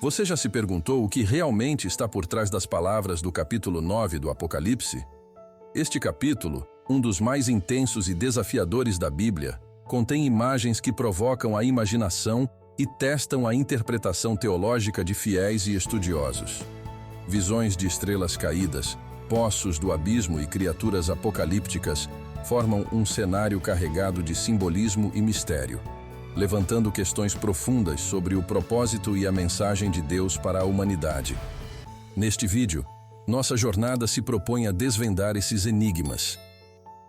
Você já se perguntou o que realmente está por trás das palavras do capítulo 9 do Apocalipse? Este capítulo, um dos mais intensos e desafiadores da Bíblia, contém imagens que provocam a imaginação e testam a interpretação teológica de fiéis e estudiosos. Visões de estrelas caídas, poços do abismo e criaturas apocalípticas formam um cenário carregado de simbolismo e mistério, levantando questões profundas sobre o propósito e a mensagem de Deus para a humanidade. Neste vídeo, nossa jornada se propõe a desvendar esses enigmas.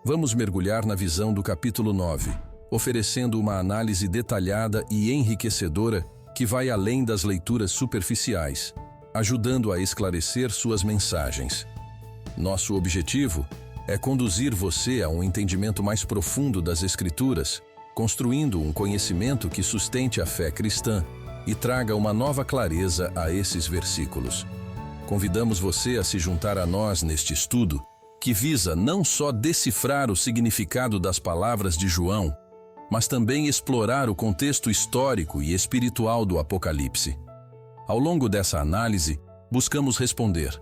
Vamos mergulhar na visão do capítulo 9, oferecendo uma análise detalhada e enriquecedora que vai além das leituras superficiais, ajudando a esclarecer suas mensagens. Nosso objetivo é conduzir você a um entendimento mais profundo das Escrituras, construindo um conhecimento que sustente a fé cristã e traga uma nova clareza a esses versículos. Convidamos você a se juntar a nós neste estudo, que visa não só decifrar o significado das palavras de João, mas também explorar o contexto histórico e espiritual do Apocalipse. Ao longo dessa análise, buscamos responder: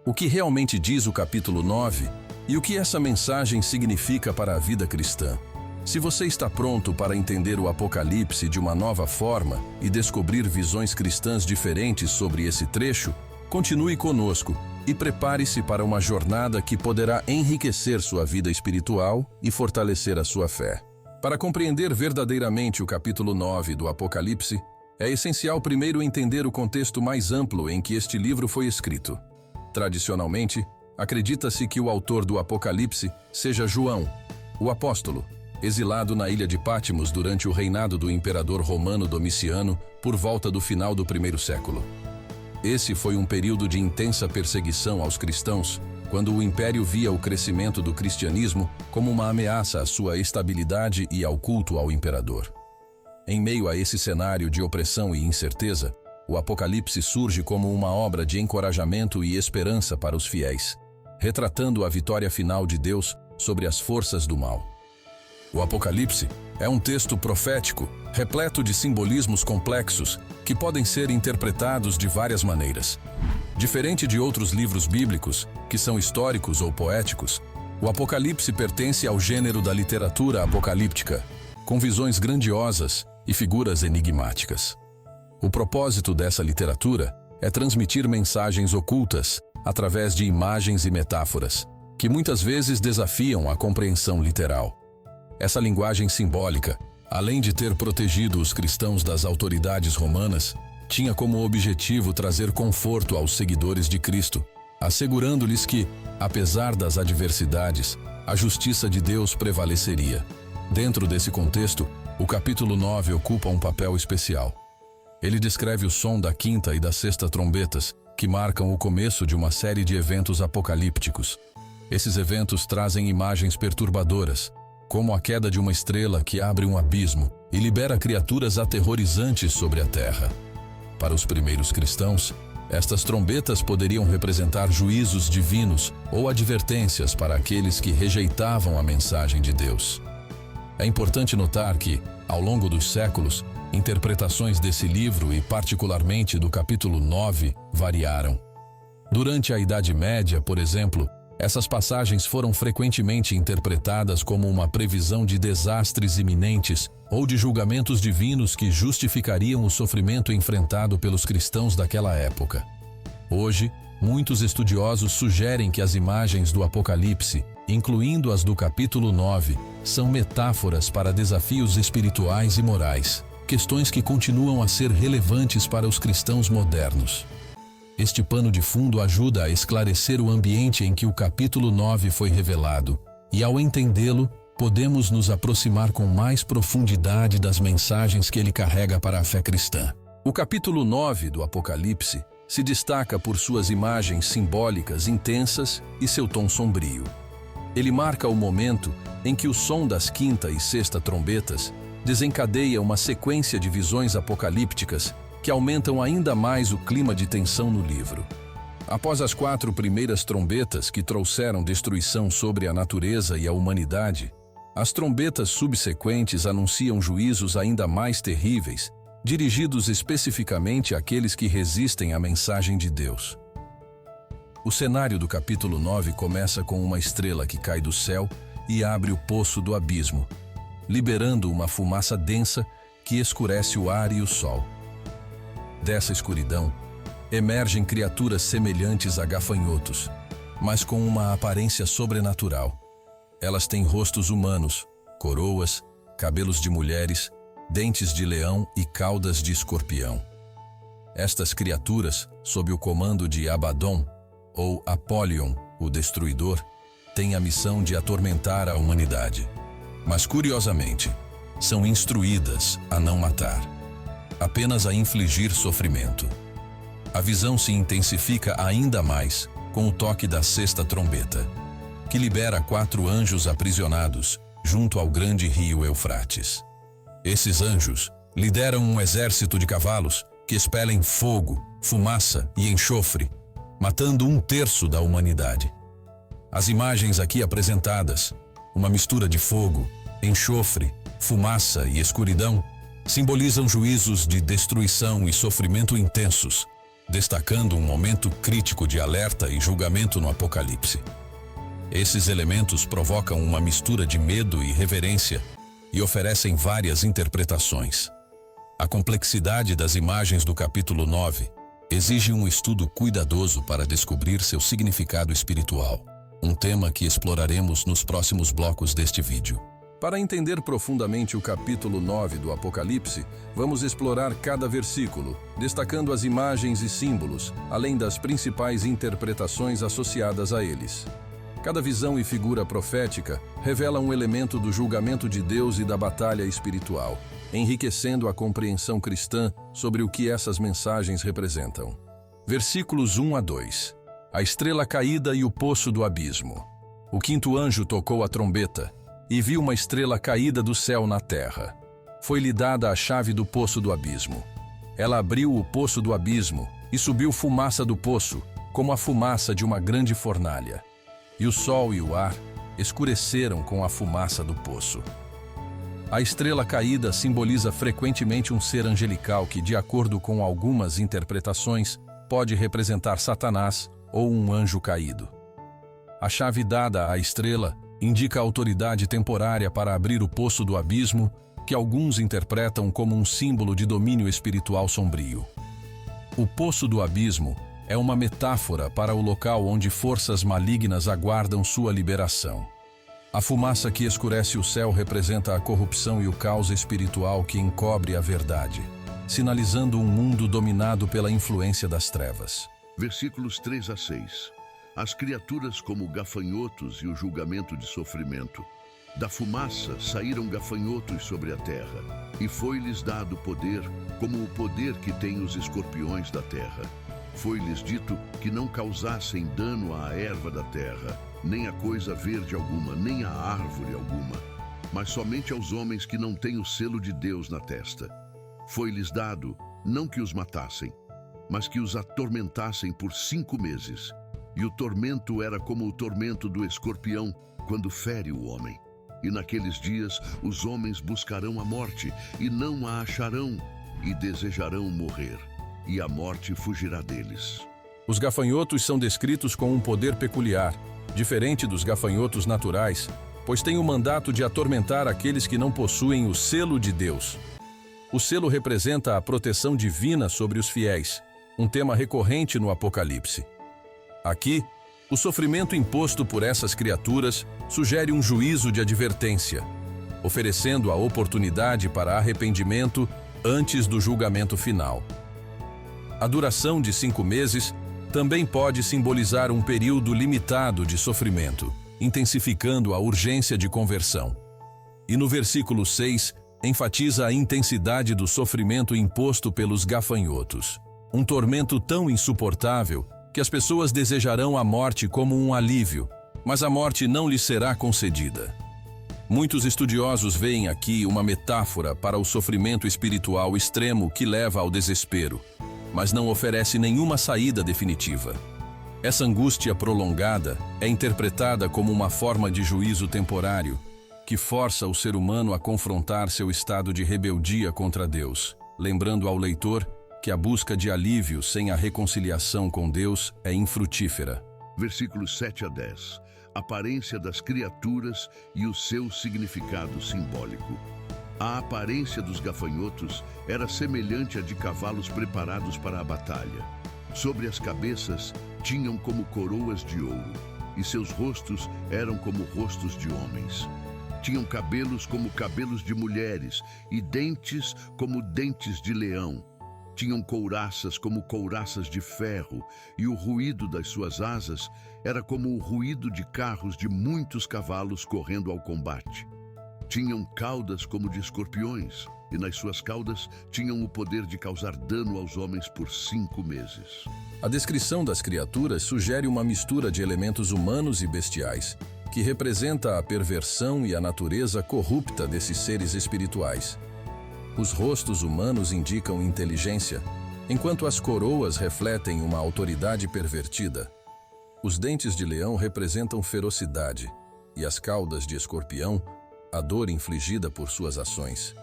o que realmente diz o capítulo 9 e o que essa mensagem significa para a vida cristã? Se você está pronto para entender o Apocalipse de uma nova forma e descobrir visões cristãs diferentes sobre esse trecho, continue conosco e prepare-se para uma jornada que poderá enriquecer sua vida espiritual e fortalecer a sua fé. Para compreender verdadeiramente o capítulo 9 do Apocalipse, é essencial primeiro entender o contexto mais amplo em que este livro foi escrito. Tradicionalmente, acredita-se que o autor do Apocalipse seja João, o apóstolo, exilado na ilha de Patmos durante o reinado do imperador romano Domiciano por volta do final do primeiro século. Esse foi um período de intensa perseguição aos cristãos, quando o império via o crescimento do cristianismo como uma ameaça à sua estabilidade e ao culto ao imperador. Em meio a esse cenário de opressão e incerteza, o Apocalipse surge como uma obra de encorajamento e esperança para os fiéis, retratando a vitória final de Deus sobre as forças do mal. O Apocalipse é um texto profético, repleto de simbolismos complexos que podem ser interpretados de várias maneiras. Diferente de outros livros bíblicos, que são históricos ou poéticos, o Apocalipse pertence ao gênero da literatura apocalíptica, com visões grandiosas e figuras enigmáticas. O propósito dessa literatura é transmitir mensagens ocultas através de imagens e metáforas, que muitas vezes desafiam a compreensão literal. Essa linguagem simbólica, além de ter protegido os cristãos das autoridades romanas, tinha como objetivo trazer conforto aos seguidores de Cristo, assegurando-lhes que, apesar das adversidades, a justiça de Deus prevaleceria. Dentro desse contexto, o capítulo 9 ocupa um papel especial. Ele descreve o som da quinta e da sexta trombetas, que marcam o começo de uma série de eventos apocalípticos. Esses eventos trazem imagens perturbadoras, como a queda de uma estrela que abre um abismo e libera criaturas aterrorizantes sobre a terra. Para os primeiros cristãos, estas trombetas poderiam representar juízos divinos ou advertências para aqueles que rejeitavam a mensagem de Deus. É importante notar que, ao longo dos séculos, interpretações desse livro e particularmente do capítulo 9 variaram. Durante a Idade Média, por exemplo, essas passagens foram frequentemente interpretadas como uma previsão de desastres iminentes ou de julgamentos divinos que justificariam o sofrimento enfrentado pelos cristãos daquela época. Hoje, muitos estudiosos sugerem que as imagens do Apocalipse, incluindo as do capítulo 9, são metáforas para desafios espirituais e morais, questões que continuam a ser relevantes para os cristãos modernos. Este pano de fundo ajuda a esclarecer o ambiente em que o capítulo 9 foi revelado, e ao entendê-lo, podemos nos aproximar com mais profundidade das mensagens que ele carrega para a fé cristã. O capítulo 9 do Apocalipse se destaca por suas imagens simbólicas intensas e seu tom sombrio. Ele marca o momento em que o som das quinta e sexta trombetas desencadeia uma sequência de visões apocalípticas que aumentam ainda mais o clima de tensão no livro. Após as 4 primeiras trombetas que trouxeram destruição sobre a natureza e a humanidade, as trombetas subsequentes anunciam juízos ainda mais terríveis, dirigidos especificamente àqueles que resistem à mensagem de Deus. O cenário do capítulo 9 começa com uma estrela que cai do céu e abre o poço do abismo, liberando uma fumaça densa que escurece o ar e o sol. Dessa escuridão, emergem criaturas semelhantes a gafanhotos, mas com uma aparência sobrenatural. Elas têm rostos humanos, coroas, cabelos de mulheres, dentes de leão e caudas de escorpião. Estas criaturas, sob o comando de Abaddon, ou Apollyon, o Destruidor, têm a missão de atormentar a humanidade. Mas, curiosamente, são instruídas a não matar, apenas a infligir sofrimento. A visão se intensifica ainda mais com o toque da sexta trombeta, que libera 4 anjos aprisionados junto ao grande rio Eufrates. Esses anjos lideram um exército de cavalos que expelem fogo, fumaça e enxofre, matando 1/3 da humanidade. As imagens aqui apresentadas, uma mistura de fogo, enxofre, fumaça e escuridão, simbolizam juízos de destruição e sofrimento intensos, destacando um momento crítico de alerta e julgamento no Apocalipse. Esses elementos provocam uma mistura de medo e reverência e oferecem várias interpretações. A complexidade das imagens do capítulo 9 exige um estudo cuidadoso para descobrir seu significado espiritual, um tema que exploraremos nos próximos blocos deste vídeo. Para entender profundamente o capítulo 9 do Apocalipse, vamos explorar cada versículo, destacando as imagens e símbolos, além das principais interpretações associadas a eles. Cada visão e figura profética revela um elemento do julgamento de Deus e da batalha espiritual, enriquecendo a compreensão cristã sobre o que essas mensagens representam. Versículos 1 a 2. A estrela caída e o poço do abismo. O 5º anjo tocou a trombeta e viu uma estrela caída do céu na terra. Foi-lhe dada a chave do poço do abismo. Ela abriu o poço do abismo e subiu fumaça do poço, como a fumaça de uma grande fornalha. E o sol e o ar escureceram com a fumaça do poço. A estrela caída simboliza frequentemente um ser angelical que, de acordo com algumas interpretações, pode representar Satanás ou um anjo caído. A chave dada à estrela indica a autoridade temporária para abrir o poço do abismo, que alguns interpretam como um símbolo de domínio espiritual sombrio. O poço do abismo é uma metáfora para o local onde forças malignas aguardam sua liberação. A fumaça que escurece o céu representa a corrupção e o caos espiritual que encobre a verdade, sinalizando um mundo dominado pela influência das trevas. Versículos 3 a 6. As criaturas como gafanhotos e o julgamento de sofrimento. Da fumaça saíram gafanhotos sobre a terra, e foi-lhes dado poder, como o poder que têm os escorpiões da terra. Foi-lhes dito que não causassem dano à erva da terra, nem a coisa verde alguma, nem a árvore alguma, mas somente aos homens que não têm o selo de Deus na testa. Foi-lhes dado, não que os matassem, mas que os atormentassem por 5 meses. E o tormento era como o tormento do escorpião quando fere o homem. E naqueles dias os homens buscarão a morte, e não a acharão, e desejarão morrer, e a morte fugirá deles. Os gafanhotos são descritos com um poder peculiar, diferente dos gafanhotos naturais, pois têm o mandato de atormentar aqueles que não possuem o selo de Deus. O selo representa a proteção divina sobre os fiéis, um tema recorrente no Apocalipse. Aqui, o sofrimento imposto por essas criaturas sugere um juízo de advertência, oferecendo a oportunidade para arrependimento antes do julgamento final. A duração de 5 meses também pode simbolizar um período limitado de sofrimento, intensificando a urgência de conversão. E no versículo 6, enfatiza a intensidade do sofrimento imposto pelos gafanhotos. Um tormento tão insuportável que as pessoas desejarão a morte como um alívio, mas a morte não lhes será concedida. Muitos estudiosos veem aqui uma metáfora para o sofrimento espiritual extremo que leva ao desespero, mas não oferece nenhuma saída definitiva. Essa angústia prolongada é interpretada como uma forma de juízo temporário, que força o ser humano a confrontar seu estado de rebeldia contra Deus lembrando ao leitor que a busca de alívio sem a reconciliação com Deus é infrutífera. Versículos 7 a 10. Aparência das criaturas e o seu significado simbólico. A aparência dos gafanhotos era semelhante à de cavalos preparados para a batalha. Sobre as cabeças tinham como coroas de ouro, e seus rostos eram como rostos de homens. Tinham cabelos como cabelos de mulheres, e dentes como dentes de leão. Tinham couraças como couraças de ferro, e o ruído das suas asas era como o ruído de carros de muitos cavalos correndo ao combate. Tinham caudas como de escorpiões, e nas suas caudas tinham o poder de causar dano aos homens por 5 meses. A descrição das criaturas sugere uma mistura de elementos humanos e bestiais, que representa a perversão e a natureza corrupta desses seres espirituais. Os rostos humanos indicam inteligência, enquanto as coroas refletem uma autoridade pervertida. Os dentes de leão representam ferocidade, e as caudas de escorpião, a dor infligida por suas ações.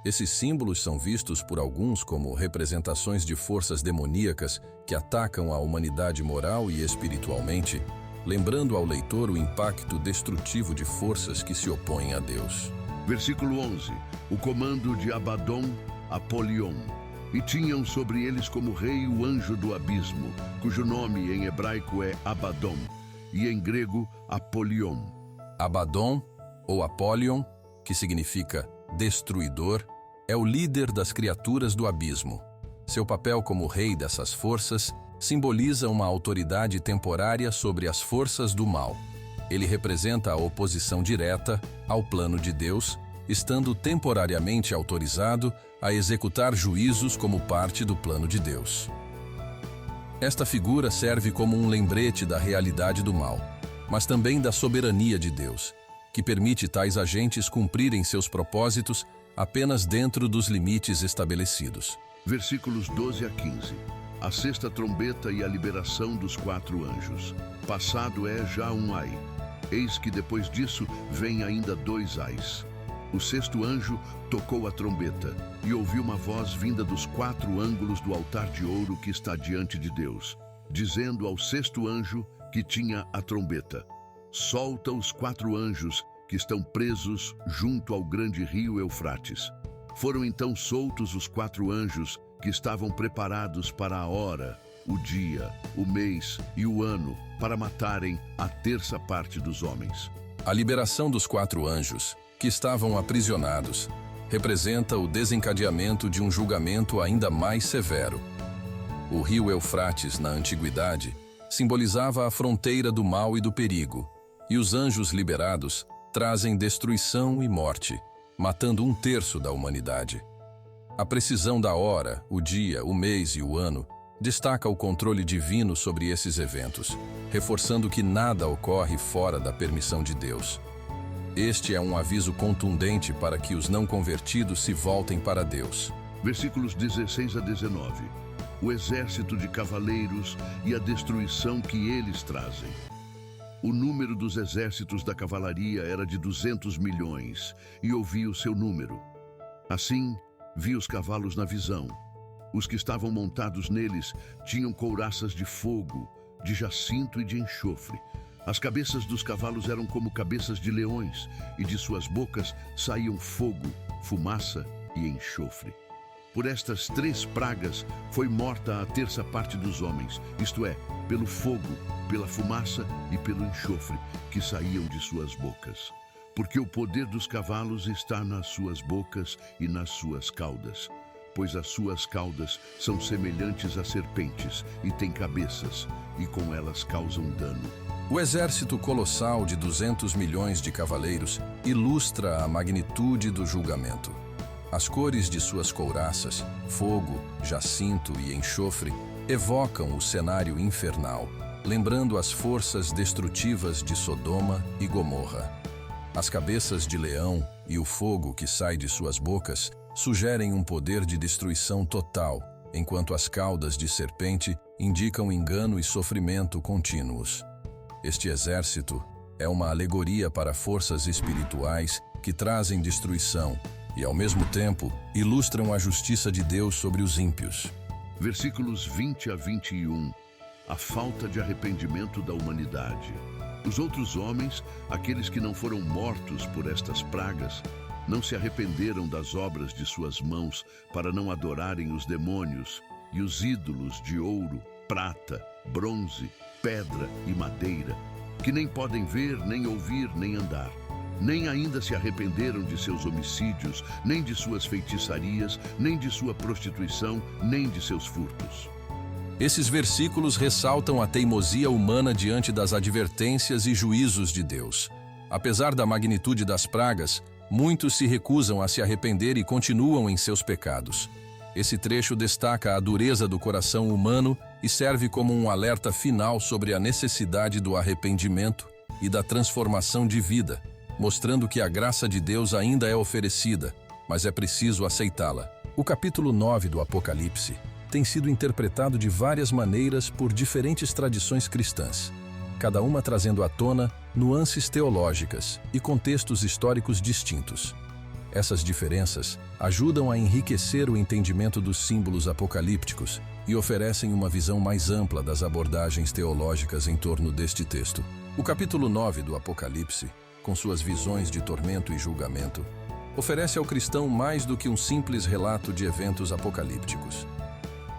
Esses símbolos são vistos por alguns como representações de forças demoníacas que atacam a humanidade moral e espiritualmente, lembrando ao leitor o impacto destrutivo de forças que se opõem a Deus. Versículo 11. O comando de Abaddon, Apolion. E tinham sobre eles como rei o anjo do abismo, cujo nome em hebraico é Abaddon, e em grego Apolion. Abaddon, ou Apolion, que significa destruidor, é o líder das criaturas do abismo. Seu papel como rei dessas forças simboliza uma autoridade temporária sobre as forças do mal. Ele representa a oposição direta ao plano de Deus, estando temporariamente autorizado a executar juízos como parte do plano de Deus. Esta figura serve como um lembrete da realidade do mal, mas também da soberania de Deus, que permite tais agentes cumprirem seus propósitos apenas dentro dos limites estabelecidos. Versículos 12 a 15. A sexta trombeta e a liberação dos 4 anjos. Passado é já um ai. Eis que depois disso vem ainda 2 ais. O sexto anjo tocou a trombeta, e ouviu uma voz vinda dos 4 ângulos do altar de ouro que está diante de Deus, dizendo ao sexto anjo que tinha a trombeta: solta os 4 anjos que estão presos junto ao grande rio Eufrates. Foram então soltos os 4 anjos que estavam preparados para a hora, o dia, o mês e o ano, para matarem a terça parte dos homens. A liberação dos 4 anjos, que estavam aprisionados, representa o desencadeamento de um julgamento ainda mais severo. O rio Eufrates, na antiguidade, simbolizava a fronteira do mal e do perigo, e os anjos liberados trazem destruição e morte, matando 1/3 da humanidade. A precisão da hora, o dia, o mês e o ano destaca o controle divino sobre esses eventos, reforçando que nada ocorre fora da permissão de Deus. Este é um aviso contundente para que os não convertidos se voltem para Deus. Versículos 16 a 19. O exército de cavaleiros e a destruição que eles trazem. O número dos exércitos da cavalaria era de 200 milhões, e ouvi o seu número. Assim, vi os cavalos na visão. Os que estavam montados neles tinham couraças de fogo, de jacinto e de enxofre. As cabeças dos cavalos eram como cabeças de leões, e de suas bocas saíam fogo, fumaça e enxofre. Por estas 3 pragas foi morta a terça parte dos homens, isto é, pelo fogo, pela fumaça e pelo enxofre que saíam de suas bocas. Porque o poder dos cavalos está nas suas bocas e nas suas caudas, pois as suas caudas são semelhantes a serpentes e têm cabeças, e com elas causam dano. O exército colossal de 200 milhões de cavaleiros ilustra a magnitude do julgamento. As cores de suas couraças, fogo, jacinto e enxofre, evocam o cenário infernal, lembrando as forças destrutivas de Sodoma e Gomorra. As cabeças de leão e o fogo que sai de suas bocas sugerem um poder de destruição total, enquanto as caudas de serpente indicam engano e sofrimento contínuos. Este exército é uma alegoria para forças espirituais que trazem destruição, e, ao mesmo tempo, ilustram a justiça de Deus sobre os ímpios. Versículos 20 a 21. A falta de arrependimento da humanidade. Os outros homens, aqueles que não foram mortos por estas pragas, não se arrependeram das obras de suas mãos para não adorarem os demônios e os ídolos de ouro, prata, bronze, pedra e madeira, que nem podem ver, nem ouvir, nem andar. Nem ainda se arrependeram de seus homicídios, nem de suas feitiçarias, nem de sua prostituição, nem de seus furtos. Esses versículos ressaltam a teimosia humana diante das advertências e juízos de Deus. Apesar da magnitude das pragas, muitos se recusam a se arrepender e continuam em seus pecados. Esse trecho destaca a dureza do coração humano e serve como um alerta final sobre a necessidade do arrependimento e da transformação de vida, mostrando que a graça de Deus ainda é oferecida, mas é preciso aceitá-la. O capítulo 9 do Apocalipse tem sido interpretado de várias maneiras por diferentes tradições cristãs, cada uma trazendo à tona nuances teológicas e contextos históricos distintos. Essas diferenças ajudam a enriquecer o entendimento dos símbolos apocalípticos e oferecem uma visão mais ampla das abordagens teológicas em torno deste texto. O capítulo 9 do Apocalipse, com suas visões de tormento e julgamento, oferece ao cristão mais do que um simples relato de eventos apocalípticos.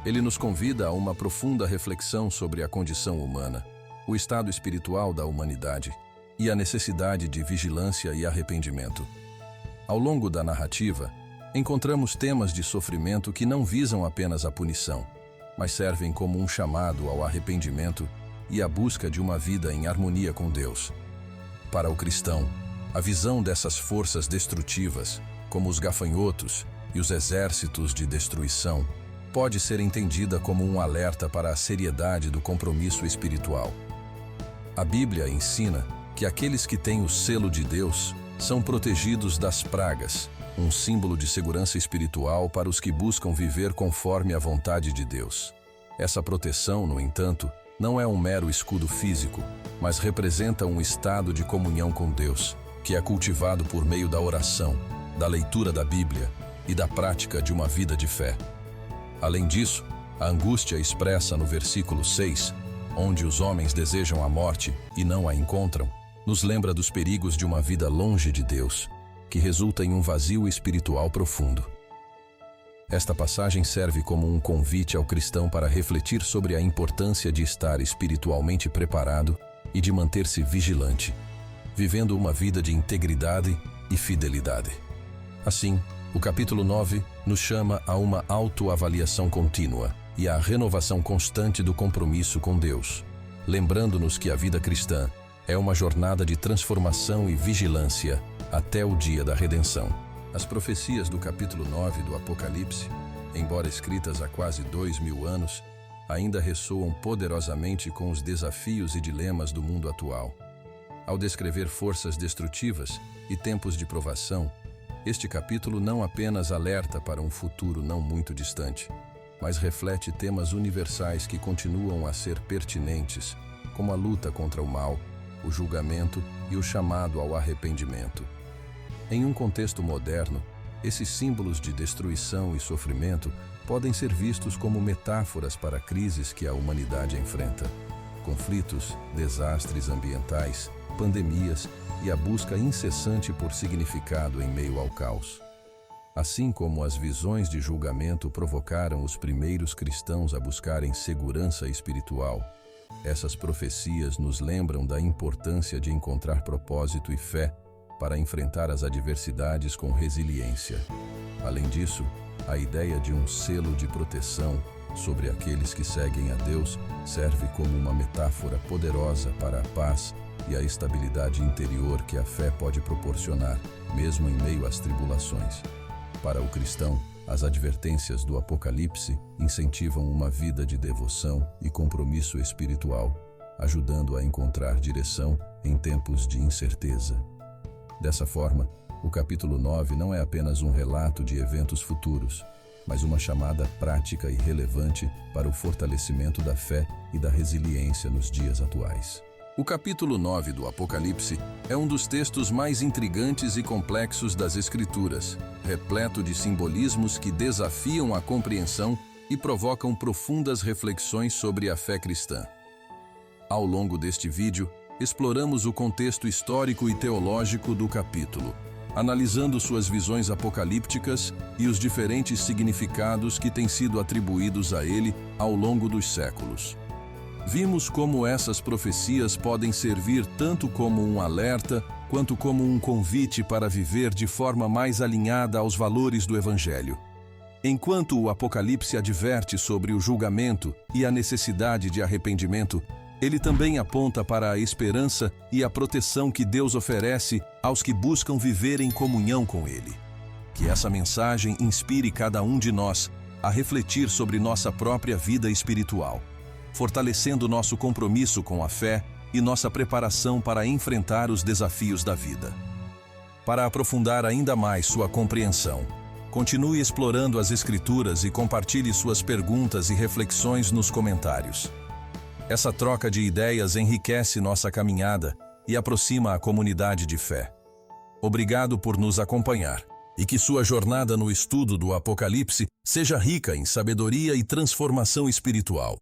Ele nos convida a uma profunda reflexão sobre a condição humana, o estado espiritual da humanidade e a necessidade de vigilância e arrependimento. Ao longo da narrativa, encontramos temas de sofrimento que não visam apenas a punição, mas servem como um chamado ao arrependimento e à busca de uma vida em harmonia com Deus. Para o cristão, a visão dessas forças destrutivas, como os gafanhotos e os exércitos de destruição, pode ser entendida como um alerta para a seriedade do compromisso espiritual. A Bíblia ensina que aqueles que têm o selo de Deus são protegidos das pragas, um símbolo de segurança espiritual para os que buscam viver conforme a vontade de Deus. Essa proteção, no entanto, não é um mero escudo físico, mas representa um estado de comunhão com Deus, que é cultivado por meio da oração, da leitura da Bíblia e da prática de uma vida de fé. Além disso, a angústia expressa no versículo 6, onde os homens desejam a morte e não a encontram, nos lembra dos perigos de uma vida longe de Deus, que resulta em um vazio espiritual profundo. Esta passagem serve como um convite ao cristão para refletir sobre a importância de estar espiritualmente preparado e de manter-se vigilante, vivendo uma vida de integridade e fidelidade. Assim, o capítulo 9 nos chama a uma autoavaliação contínua e à renovação constante do compromisso com Deus, lembrando-nos que a vida cristã é uma jornada de transformação e vigilância até o dia da redenção. As profecias do capítulo 9 do Apocalipse, embora escritas há quase 2000 anos, ainda ressoam poderosamente com os desafios e dilemas do mundo atual. Ao descrever forças destrutivas e tempos de provação, este capítulo não apenas alerta para um futuro não muito distante, mas reflete temas universais que continuam a ser pertinentes, como a luta contra o mal, o julgamento e o chamado ao arrependimento. Em um contexto moderno, esses símbolos de destruição e sofrimento podem ser vistos como metáforas para crises que a humanidade enfrenta. Conflitos, desastres ambientais, pandemias e a busca incessante por significado em meio ao caos. Assim como as visões de julgamento provocaram os primeiros cristãos a buscarem segurança espiritual, essas profecias nos lembram da importância de encontrar propósito e fé para enfrentar as adversidades com resiliência. Além disso, a ideia de um selo de proteção sobre aqueles que seguem a Deus serve como uma metáfora poderosa para a paz e a estabilidade interior que a fé pode proporcionar, mesmo em meio às tribulações. Para o cristão, as advertências do Apocalipse incentivam uma vida de devoção e compromisso espiritual, ajudando a encontrar direção em tempos de incerteza. Dessa forma, o capítulo 9 não é apenas um relato de eventos futuros, mas uma chamada prática e relevante para o fortalecimento da fé e da resiliência nos dias atuais. O capítulo 9 do Apocalipse é um dos textos mais intrigantes e complexos das Escrituras, repleto de simbolismos que desafiam a compreensão e provocam profundas reflexões sobre a fé cristã. Ao longo deste vídeo, exploramos o contexto histórico e teológico do capítulo, analisando suas visões apocalípticas e os diferentes significados que têm sido atribuídos a ele ao longo dos séculos. Vimos como essas profecias podem servir tanto como um alerta, quanto como um convite para viver de forma mais alinhada aos valores do Evangelho. Enquanto o Apocalipse adverte sobre o julgamento e a necessidade de arrependimento, ele também aponta para a esperança e a proteção que Deus oferece aos que buscam viver em comunhão com Ele. Que essa mensagem inspire cada um de nós a refletir sobre nossa própria vida espiritual, fortalecendo nosso compromisso com a fé e nossa preparação para enfrentar os desafios da vida. Para aprofundar ainda mais sua compreensão, continue explorando as Escrituras e compartilhe suas perguntas e reflexões nos comentários. Essa troca de ideias enriquece nossa caminhada e aproxima a comunidade de fé. Obrigado por nos acompanhar e que sua jornada no estudo do Apocalipse seja rica em sabedoria e transformação espiritual.